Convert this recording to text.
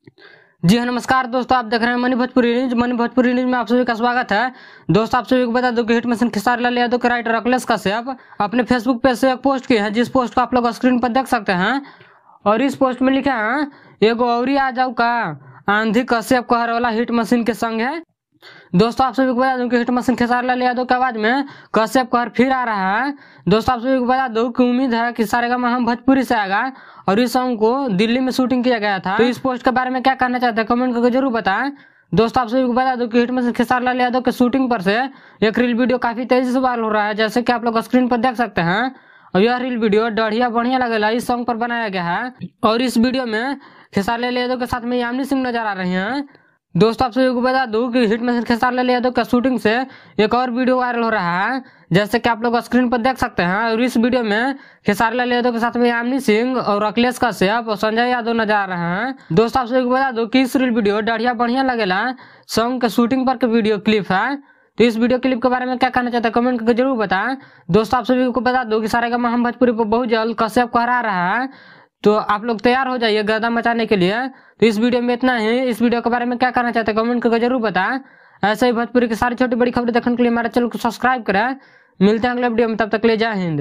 जी हाँ, नमस्कार दोस्तों, आप देख रहे हैं money Bhojpuri news. Money Bhojpuri news में आप सभी का स्वागत है। दोस्तों, आप सभी को बता दूं कि हिट मशीन खेसारी लाल यादव के राइटर अखिलेश कश्यप अपने फेसबुक पेज से एक पोस्ट की है, जिस पोस्ट को आप लोग स्क्रीन पर देख सकते हैं। और इस पोस्ट में लिखा है, एगो औरी आ जाऊ का आंधी कश्यप कहर वाला हिट मशीन के संग है। दोस्तों, आप सभी को बता दूं कि हिट मशीन खेसारी लाल यादव की आवाज में कश्यप कहर फिर आ रहा है। दोस्तों, आप सभी को बता दूं कि उम्मीद है कि सारेगामा हम भोजपुरी से आएगा और इस सॉन्ग को दिल्ली में शूटिंग किया गया था। तो इस पोस्ट के बारे में क्या कहना चाहते हैं कमेंट करके जरूर बताएं। दोस्तों, आप सभी को बता दूं कि हिट मशीन खेसारी लाल यादव के शूटिंग पर से एक रील वीडियो काफी तेजी से वायरल हो रहा है, जैसे कि आप लोग स्क्रीन पर देख सकते हैं। और यह रील वीडियो बढ़िया लगेला इस सॉन्ग पर बनाया गया है। और इस वीडियो में खेसारी लाल यादव के साथ में यामिनी सिंह नजर आ रही हैं। दोस्तों, आप सभी को बता दूं कि हिट मशीन खेसारी लाल यादव का शूटिंग से एक और वीडियो वायरल हो रहा है, जैसे कि आप लोग स्क्रीन पर देख सकते हैं। और इस वीडियो में खेसारी लाल यादव के साथ में यामिनी सिंह और अखिलेश कश्यप और संजय यादव नजर आ रहे हैं। दोस्तों, आप सभी को बता दूं कि इस रील वीडियो बढ़िया लगेला सॉन्ग के शूटिंग पर के वीडियो क्लिप है। तो इस वीडियो क्लिप के बारे में क्या कहना चाहते हैं कमेंट करके जरूर बताएं। दोस्तों, आप सभी को बता दूं कि सारेगामा हम भोजपुरी पर बहुत जल्द कश्यप कहरा रहा है, तो आप लोग तैयार हो जाइए गर्दा मचाने के लिए। तो इस वीडियो में इतना ही। इस वीडियो के बारे में क्या कहना चाहते हैं कमेंट करके जरूर बताएं। ऐसे ही भोजपुरी की सारी छोटी बड़ी खबरें देखने के लिए हमारे चैनल को सब्सक्राइब करें। मिलते हैं अगले वीडियो में, तब तक ले जय हिंद।